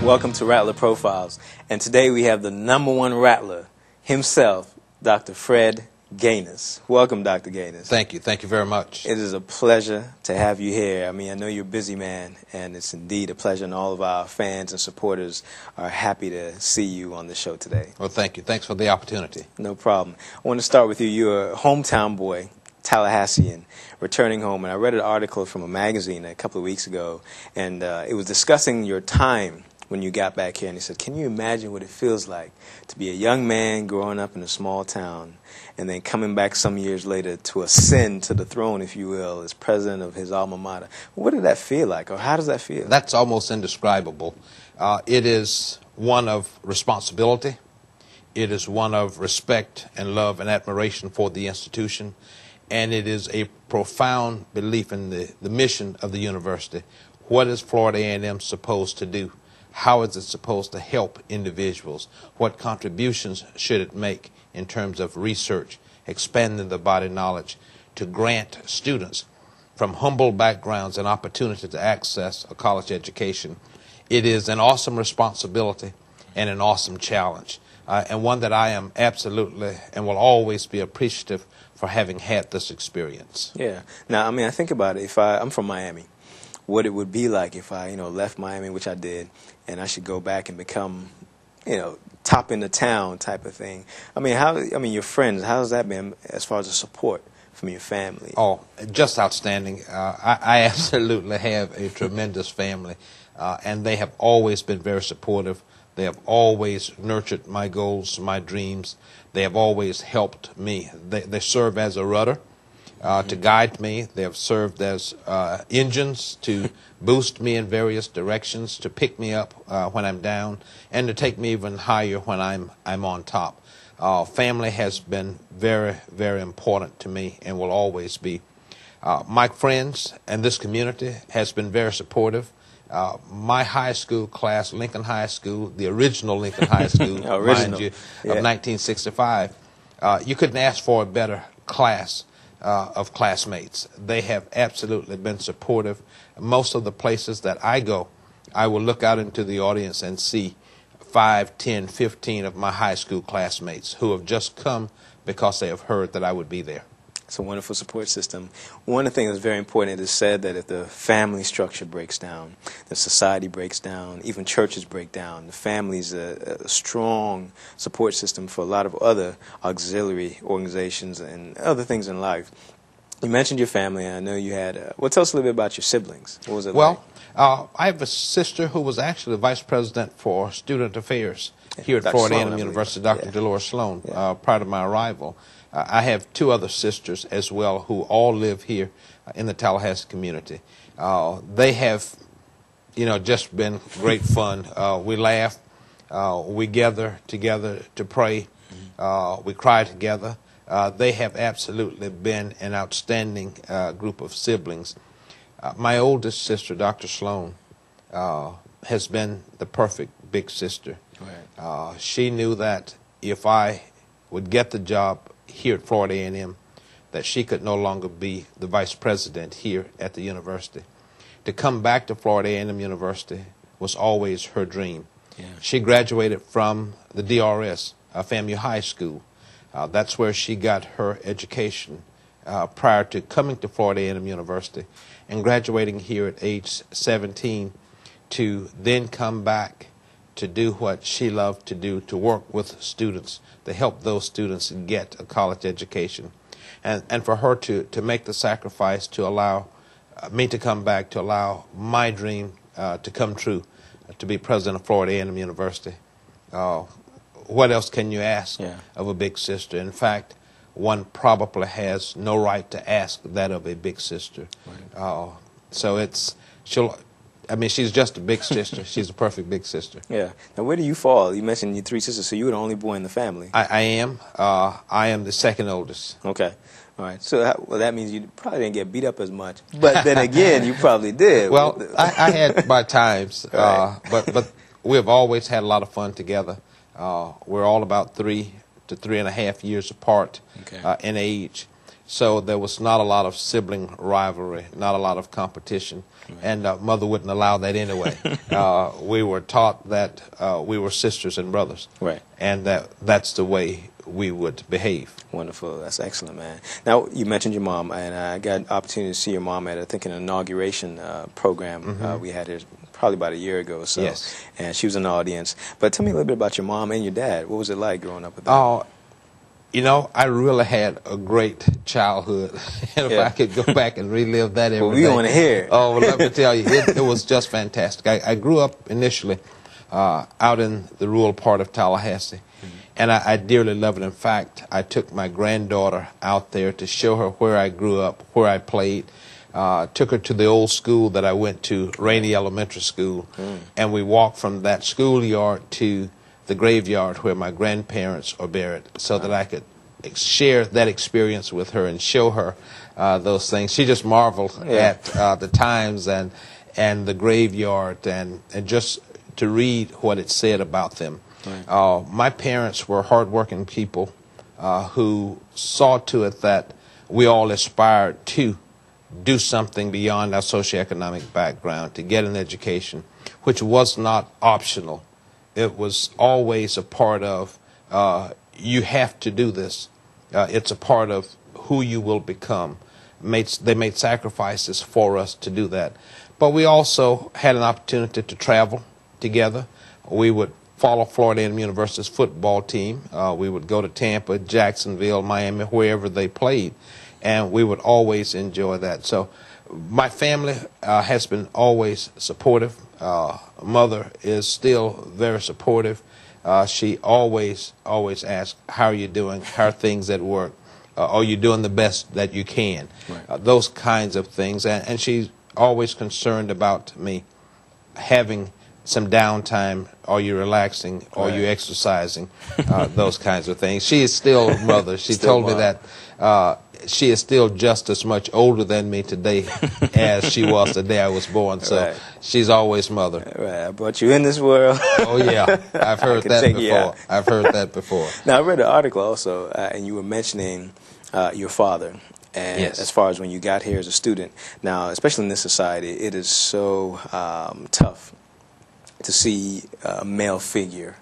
Welcome to Rattler Profiles. And today we have the #1 Rattler himself, Dr. Fred Gainous. Welcome, Dr. Gainous. Thank you. Thank you very much. It is a pleasure to have you here. I mean, I know you're a busy man, and it's indeed a pleasure, and all of our fans and supporters are happy to see you on the show today. Well, thank you. Thanks for the opportunity. No problem. I want to start with you. You're a hometown boy, Tallahassean, returning home, and I read an article from a magazine a couple of weeks ago, and it was discussing your time when you got back here, and he said, can you imagine what it feels like to be a young man growing up in a small town and then coming back some years later to ascend to the throne, if you will, as president of his alma mater? What did that feel like, or how does that feel? That's almost indescribable. It is one of responsibility. It is one of respect and love and admiration for the institution, and it is a profound belief in the mission of the university. What is Florida A&M supposed to do? How is it supposed to help individuals? What contributions should it make in terms of research, expanding the body knowledge, to grant students from humble backgrounds an opportunity to access a college education? It is an awesome responsibility and an awesome challenge, and one that I am absolutely and will always be appreciative for having had this experience. Yeah. Now, I mean, I think about it. If I'm from Miami, what it would be like if I, left Miami, which I did, and I should go back and become, top in the town type of thing. I mean, your friends, how's that been as far as the support from your family? Oh, just outstanding. I absolutely have a tremendous family, and they have always been very supportive. They have always nurtured my goals, my dreams. They have always helped me. They serve as a rudder to guide me. They have served as engines to boost me in various directions, to pick me up when I'm down, and to take me even higher when I'm on top. Family has been very, very important to me and will always be. My friends and this community has been very supportive. My high school class, Lincoln High School, the original Lincoln High School, mind you, of 1965, you couldn't ask for a better class of classmates. They have absolutely been supportive. Most of the places that I go, I will look out into the audience and see 5, 10, 15 of my high school classmates who have just come because they have heard that I would be there. It's a wonderful support system. One of the things that's very important, it is said that if the family structure breaks down, the society breaks down, even churches break down, the family is a strong support system for a lot of other auxiliary organizations and other things in life. You mentioned your family, and I know you had, well, tell us a little bit about your siblings. What was it like? Well, I have a sister who was actually the vice president for student affairs here at Florida A&M University, Dr. Dolores Sloan, prior to my arrival. I have 2 other sisters as well who all live here in the Tallahassee community. They have, just been great fun. We laugh, we gather together to pray, we cry together. They have absolutely been an outstanding group of siblings. My oldest sister, Dr. Sloan, has been the perfect big sister. Right. She knew that if I would get the job here at Florida A&M, that she could no longer be the vice president here at the university. To come back to Florida A&M University was always her dream. Yeah. She graduated from the DRS, FAMU High School. That's where she got her education prior to coming to Florida A&M University and graduating here at age 17 to then come back to do what she loved to do, to work with students, to help those students get a college education. And for her to make the sacrifice to allow me to come back, to allow my dream to come true, to be president of Florida A&M University. What else can you ask of a big sister? In fact, one probably has no right to ask that of a big sister. Right. So she's just a big sister. She's a perfect big sister. Yeah. Now, where do you fall? You mentioned your 3 sisters, so you were the only boy in the family. I am. I am the second oldest. Okay. All right. So that means you probably didn't get beat up as much. But then again, you probably did. Well, I had my times. Right. But we have always had a lot of fun together. We're all about 3 to 3.5 years apart in age. So there was not a lot of sibling rivalry, not a lot of competition, and Mother wouldn't allow that anyway. We were taught that we were sisters and brothers, and that's the way we would behave. Wonderful. That's excellent, man. Now, you mentioned your mom, and I got an opportunity to see your mom at, I think, an inauguration program we had here probably about a year ago or so. Yes. And she was in the audience. But tell me a little bit about your mom and your dad. What was it like growing up with them? You know, I really had a great childhood. And if I could go back and relive that every day. We want to hear. Oh, well, let me tell you, it was just fantastic. I grew up initially out in the rural part of Tallahassee, and I dearly love it. In fact, I took my granddaughter out there to show her where I grew up, where I played. Took her to the old school that I went to, Rainey Elementary School, and we walked from that schoolyard to the graveyard where my grandparents are buried, so that I could share that experience with her and show her those things. She just marveled at the times and the graveyard, and just to read what it said about them. My parents were hardworking people who saw to it that we all aspired to do something beyond our socioeconomic background, to get an education, which was not optional. It was always a part of, you have to do this. It's a part of who you will become. They made sacrifices for us to do that. But we also had an opportunity to travel together. We would follow Florida A&M University's football team. We would go to Tampa, Jacksonville, Miami, wherever they played, and we would always enjoy that. So my family has been always supportive. Mother is still very supportive. She always asks, how are you doing? How are things at work? Are you doing the best that you can? Those kinds of things. And she's always concerned about me having some downtime. Are you relaxing? Are you exercising? Those kinds of things. She is still mother. She told me that she is still just as much older than me today as she was the day I was born. So she's always mother. I brought you in this world. Oh, yeah. I've heard that before. I've heard that before. Now, I read an article also, and you were mentioning your father. And as far as when you got here as a student. Now, especially in this society, it is so tough to see a male figure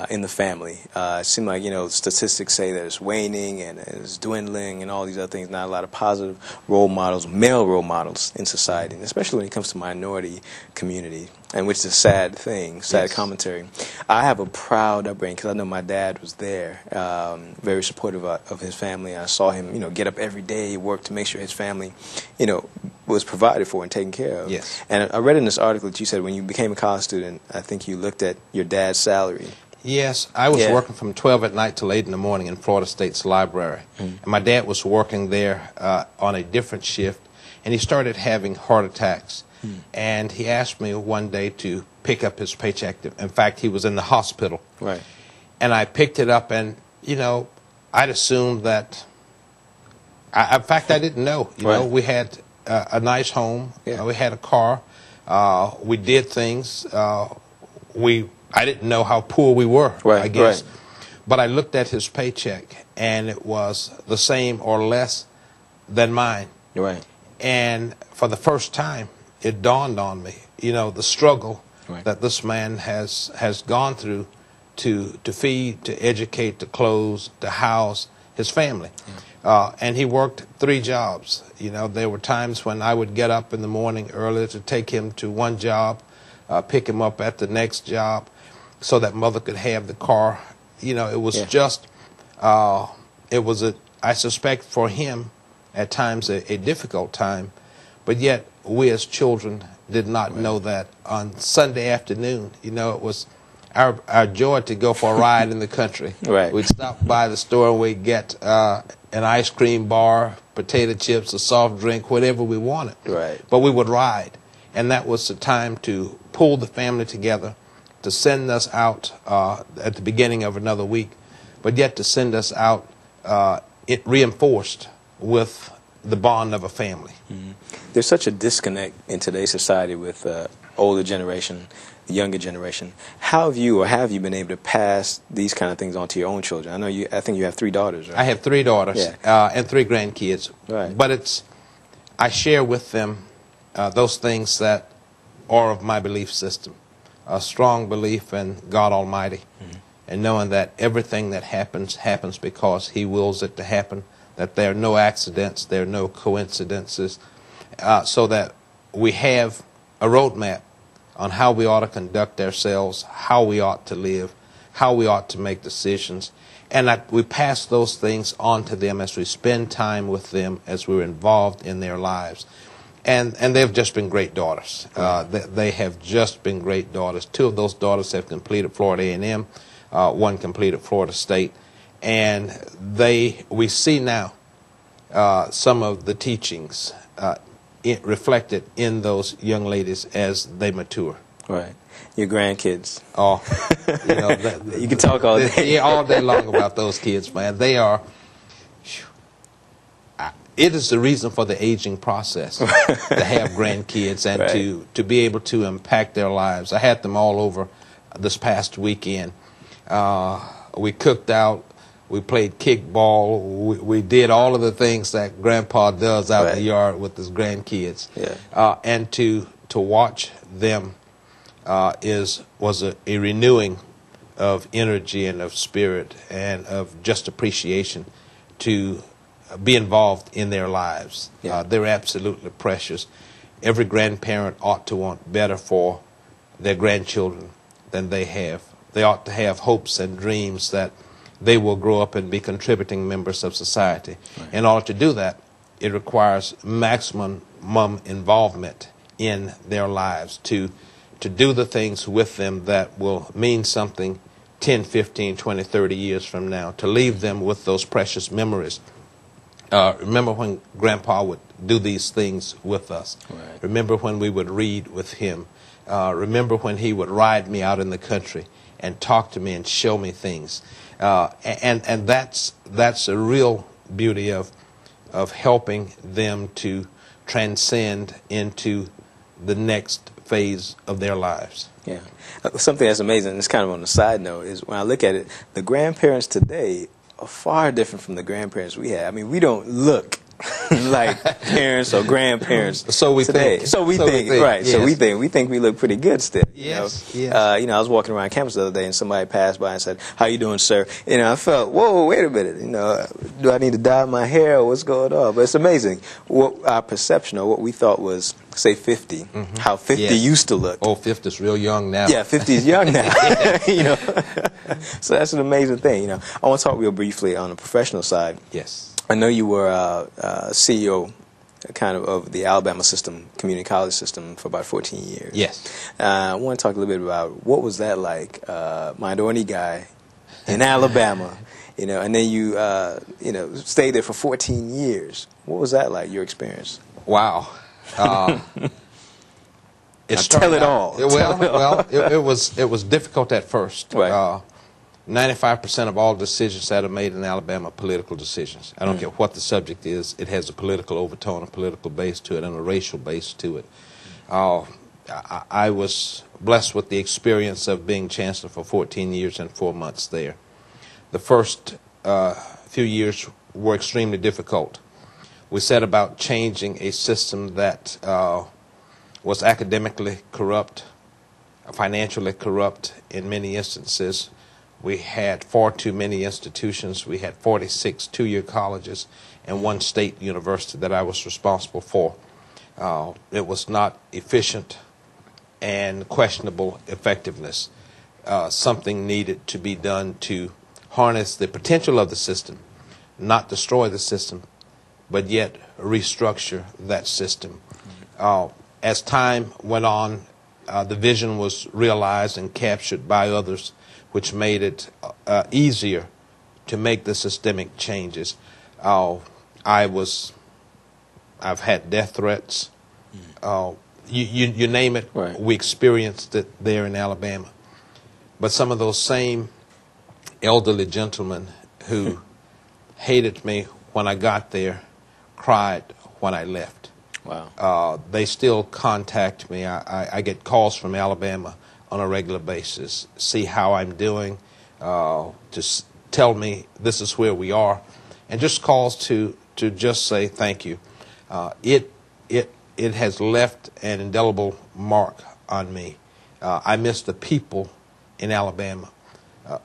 in the family. It seems like, statistics say that it's waning and it's dwindling and all these other things. Not a lot of positive role models, male role models in society, and especially when it comes to minority community, and which is a sad thing, sad commentary. I have a proud upbringing because I know my dad was there, very supportive of his family. I saw him, get up every day, work to make sure his family, was provided for and taken care of. And I read in this article that you said when you became a college student, I think you looked at your dad's salary. Yes, I was working from 12 at night till 8 in the morning in Florida State's library. And my dad was working there on a different shift, and he started having heart attacks. And he asked me one day to pick up his paycheck. In fact, he was in the hospital. And I picked it up, and, I'd assumed that, in fact, I didn't know. We had a nice home. We had a car. We did things. I didn't know how poor we were, I guess. But I looked at his paycheck, and it was the same or less than mine. And for the first time, it dawned on me, the struggle that this man has gone through to feed, to educate, to clothe, to house his family. And he worked 3 jobs. There were times when I would get up in the morning early to take him to one job, pick him up at the next job, so that mother could have the car. It was just, it was, I suspect for him, at times a difficult time, but yet we as children did not know that. On Sunday afternoon, it was our joy to go for a ride in the country. We'd stop by the store and we'd get an ice cream bar, potato chips, a soft drink, whatever we wanted. But we would ride, and that was the time to pull the family together, to send us out at the beginning of another week, but yet to send us out it reinforced with the bond of a family. There's such a disconnect in today's society with older generation, the younger generation. How have you been able to pass these kind of things on to your own children? I think you have 3 daughters, right? I have 3 daughters and 3 grandkids. Right. But I share with them those things that are of my belief system. A strong belief in God Almighty, and knowing that everything that happens because He wills it to happen, that there are no accidents, there are no coincidences, so that we have a roadmap on how we ought to conduct ourselves, how we ought to live, how we ought to make decisions, and that we pass those things on to them as we spend time with them, as we're involved in their lives. And they've just been great daughters. They have just been great daughters. 2 of those daughters have completed Florida A&M, 1 completed Florida State, and we see now some of the teachings reflected in those young ladies as they mature. Right. Your grandkids. Oh, you can talk all day. Yeah, all day long about those kids, man. They are. It is the reason for the aging process to have grandkids and to be able to impact their lives. I had them all over this past weekend. We cooked out. We played kickball. We did all of the things that Grandpa does out in the yard with his grandkids. Yeah. And to watch them was a renewing of energy and of spirit and of just appreciation to be involved in their lives. Yeah. They're absolutely precious. Every grandparent ought to want better for their grandchildren than they have. They ought to have hopes and dreams that they will grow up and be contributing members of society. Right. In order to do that, it requires maximum involvement in their lives to do the things with them that will mean something 10, 15, 20, 30 years from now, to leave them with those precious memories. Remember when Grandpa would do these things with us. Right. Remember when we would read with him. Remember when he would ride me out in the country and talk to me and show me things. And that's a real beauty of helping them to transcend into the next phase of their lives. Yeah. Something that's amazing, it's kind of on the side note, is when I look at it, the grandparents today are far different from the grandparents we had. I mean, we don't look like parents or grandparents. So we today. think. So we think, right? Yes. So we think we look pretty good still. Yes. Yes. I was walking around campus the other day, and somebody passed by and said, "How you doing, sir?" I felt, whoa, wait a minute. Do I need to dye my hair or what's going on? But it's amazing what our perception or what we thought was, say, 50, how 50 used to look. Oh, 50 is real young now. Yeah, 50 is young now. So that's an amazing thing. I want to talk real briefly on the professional side. Yes. I know you were CEO kind of the Alabama system, community college system, for about 14 years. Yes. I want to talk a little bit about what was that like, minority guy in Alabama, and then you, stayed there for 14 years. What was that like, your experience? Wow. Tell it all. It was difficult at first. Right. 95% of all decisions that are made in Alabama are political decisions. I don't care what the subject is. It has a political overtone, a political base to it, and a racial base to it. I was blessed with the experience of being chancellor for 14 years and 4 months there. The first few years were extremely difficult. We set about changing a system that was academically corrupt, financially corrupt in many instances. We had far too many institutions. We had 46 two-year colleges and 1 state university that I was responsible for. It was not efficient and questionable effectiveness. Something needed to be done to harness the potential of the system, not destroy the system, but yet restructure that system. As time went on, the vision was realized and captured by others, which made it easier to make the systemic changes. I've had death threats. You name it, right. We experienced it there in Alabama. But some of those same elderly gentlemen who hated me when I got there cried when I left. Wow. They still contact me. I get calls from Alabama on a regular basis, see how I'm doing, to tell me this is where we are, and just calls to just say thank you. It has left an indelible mark on me. I miss the people in Alabama.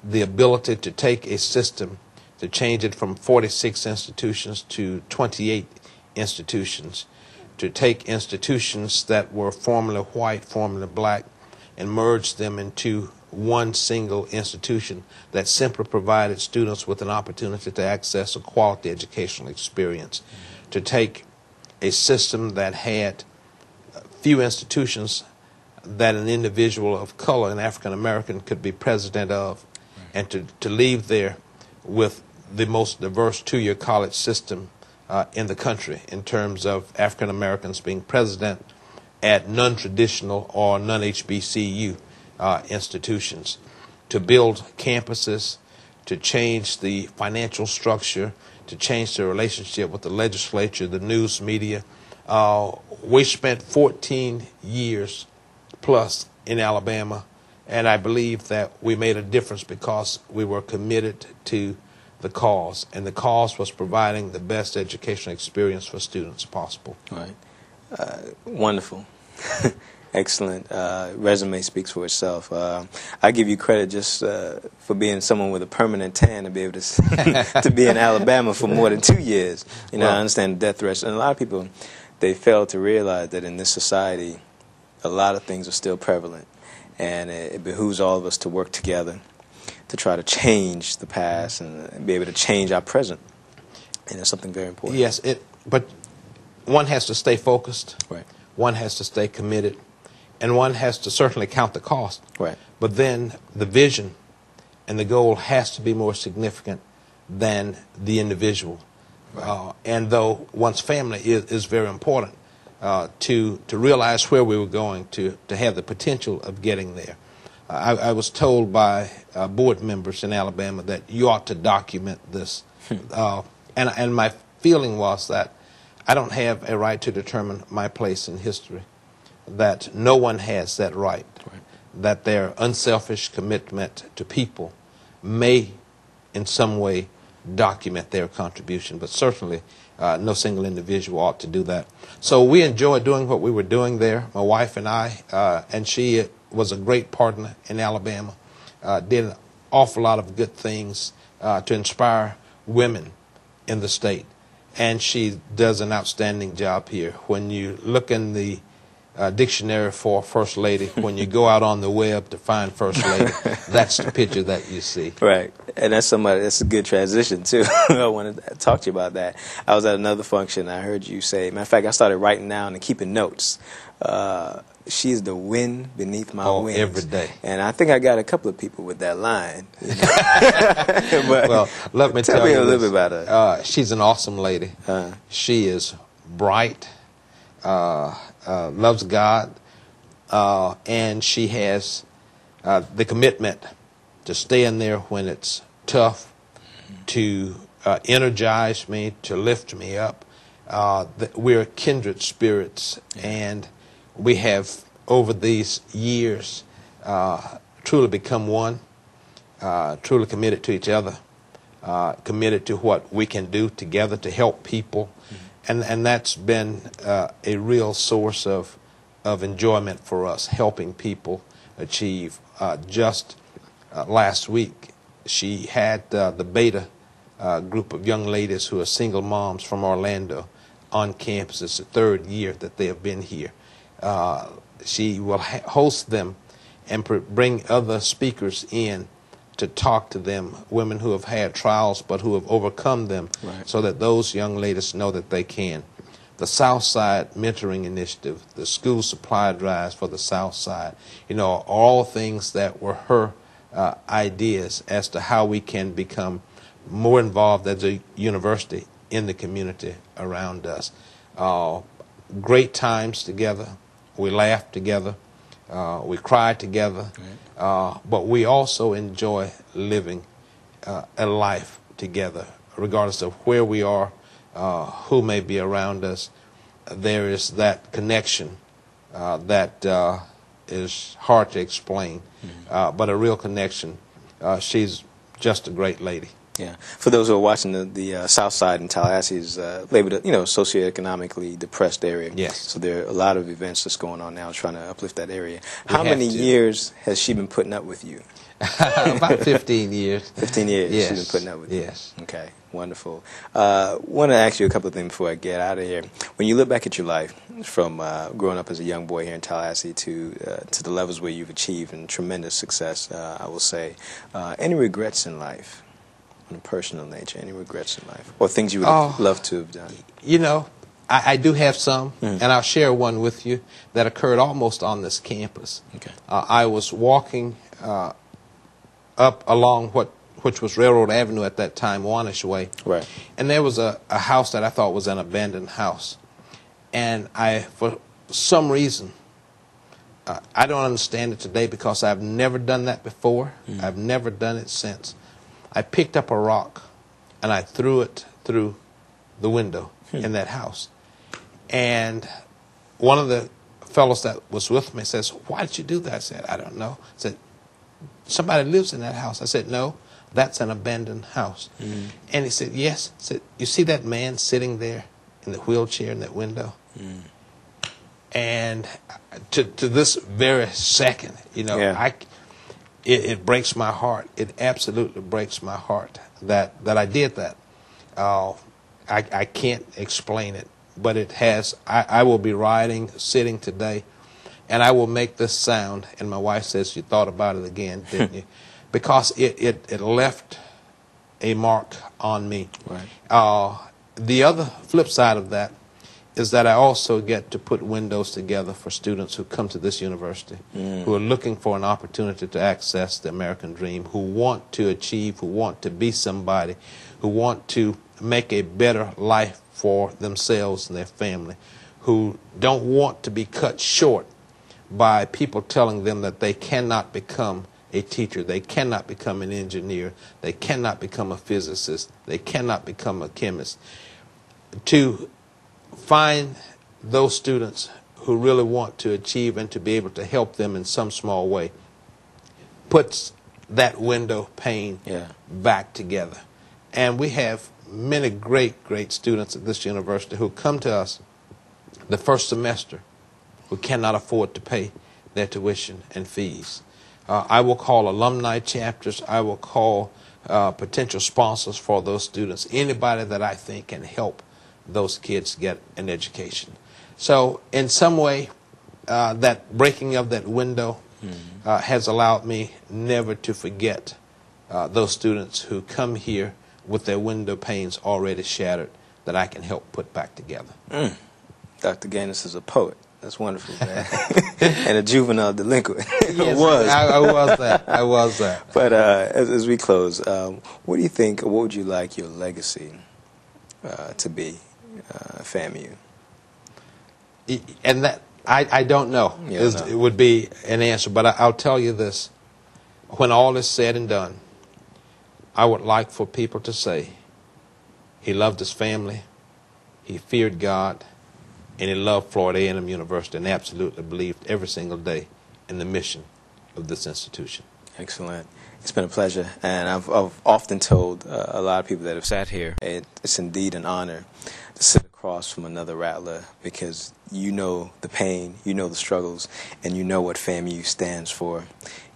The ability to take a system, to change it from 46 institutions to 28 institutions, to take institutions that were formerly white, formerly black, and merge them into one single institution that simply provided students with an opportunity to access a quality educational experience. To take a system that had few institutions that an individual of color, an African American, could be president of, and to leave there with the most diverse two-year college system in the country in terms of African Americans being president at non-traditional or non-HBCU institutions, to build campuses, to change the financial structure, to change the relationship with the legislature, the news media. We spent 14 years plus in Alabama, and I believe that we made a difference because we were committed to the cause, and the cause was providing the best educational experience for students possible. Right. Wonderful. Excellent. Resume speaks for itself. I give you credit just for being someone with a permanent tan to be able to to be in Alabama for more than 2 years. You know, I understand death threats, and a lot of people, they fail to realize that in this society, a lot of things are still prevalent, and it behooves all of us to work together to try to change the past and be able to change our present, and it's something very important. Yes, but one has to stay focused. Right. One has to stay committed, and one has to certainly count the cost. Right. But then the vision and the goal has to be more significant than the individual. Right. And though one's family is very important, to realize where we were going, to have the potential of getting there. I was told by board members in Alabama that you ought to document this. And my feeling was that I don't have a right to determine my place in history, that no one has that right, that their unselfish commitment to people may in some way document their contribution, but certainly no single individual ought to do that. So we enjoyed doing what we were doing there, my wife and I, and she was a great partner in Alabama, did an awful lot of good things to inspire women in the state. And she does an outstanding job here. When you look in the dictionary for First Lady, when you go out on the web to find First Lady, that's the picture that you see. Right. And that's a good transition, too. I want to talk to you about that. I was at another function. I heard you say, matter of fact, I started writing down and keeping notes. She's the wind beneath my wings. Every day. And I think I got a couple of people with that line. But well, let me tell me you a little bit about her. She's an awesome lady. She is bright, loves God, and she has the commitment to stay in there when it's tough, to energize me, to lift me up. We're kindred spirits, and we have, over these years, truly become one, truly committed to each other, committed to what we can do together to help people. And that's been a real source of enjoyment for us, helping people achieve. Just last week, she had the Beta group of young ladies who are single moms from Orlando on campus. It's the third year that they have been here. She will host them and bring other speakers in to talk to them, women who have had trials but who have overcome them, so that those young ladies know that they can. The Southside Mentoring Initiative, the school supply drives for the Southside, you know, are all things that were her ideas as to how we can become more involved as a university in the community around us. Great times together. We laughed together. We cried together. But we also enjoy living a life together, regardless of where we are, who may be around us. There is that connection that is hard to explain, but a real connection. She's just a great lady. Yeah. For those who are watching, the South Side in Tallahassee is labeled, socioeconomically depressed area. Yes. So there are a lot of events that's going on now trying to uplift that area. How many years has she been putting up with you? About 15 years. 15 years yes. she's been putting up with you. Yes. Okay. Wonderful. Want to ask you a couple of things before I get out of here. When you look back at your life, from growing up as a young boy here in Tallahassee to the levels where you've achieved and tremendous success, I will say, any regrets in life? On a personal nature, any regrets in life, or things you would have loved to have done? You know, I do have some, and I'll share one with you that occurred almost on this campus. Okay. I was walking up along which was Railroad Avenue at that time, Wanish Way, right, and there was a house that I thought was an abandoned house, and for some reason, I don't understand it today because I've never done that before. I've never done it since. I picked up a rock and I threw it through the window in that house. And one of the fellows that was with me says, "Why did you do that?" I said, "I don't know." I said, "Somebody lives in that house." I said, "No, that's an abandoned house." And he said, "Yes." I said, "You see that man sitting there in the wheelchair in that window?" And to this very second, It breaks my heart. It absolutely breaks my heart that I did that. I can't explain it, but it has. I will be sitting today, and I will make this sound. And my wife says, "You thought about it again, didn't you?" Because it left a mark on me. Right. The other flip side of that is that I also get to put windows together for students who come to this university, who are looking for an opportunity to access the American dream, who want to achieve, who want to be somebody, who want to make a better life for themselves and their family, who don't want to be cut short by people telling them that they cannot become a teacher, they cannot become an engineer, they cannot become a physicist, they cannot become a chemist. To find those students who really want to achieve and to be able to help them in some small way puts that window pane back together. And we have many great students at this university who come to us the first semester who cannot afford to pay their tuition and fees. I will call alumni chapters. I will call potential sponsors for those students, anybody that I think can help those kids get an education. So in some way, that breaking of that window has allowed me never to forget those students who come here with their window panes already shattered that I can help put back together. Dr. Gainous is a poet. That's wonderful, man. And a juvenile delinquent. Yes, was. I was that. But as we close, what do you think, or what would you like your legacy to be? FAMU. And that I don't know. It would be an answer, but I'll tell you this: when all is said and done, I would like for people to say he loved his family, he feared God, and he loved Florida A&M University, and absolutely believed every single day in the mission of this institution. Excellent. It's been a pleasure, and I've often told a lot of people that have sat here, it's indeed an honor to sit across from another Rattler, because you know the pain, you know the struggles, and you know what FAMU stands for.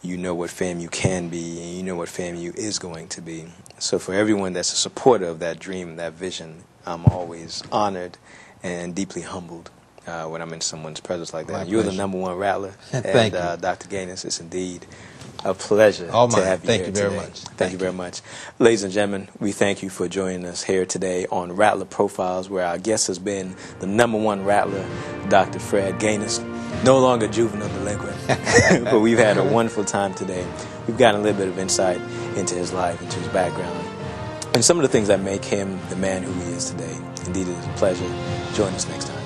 You know what FAMU can be, and you know what FAMU is going to be. So for everyone that's a supporter of that dream, that vision, I'm always honored and deeply humbled when I'm in someone's presence like that. You're the #1 Rattler. Thank you. you. Dr. Gainous, it's indeed a pleasure to have you Thank here you very today. much. Thank you very much. Ladies and gentlemen, we thank you for joining us here today on Rattler Profiles, where our guest has been the #1 Rattler, Dr. Fred Gainous. No longer juvenile delinquent, but we've had a wonderful time today. We've gotten a little bit of insight into his life, into his background, and some of the things that make him the man who he is today. Indeed, it is a pleasure. Join us next time.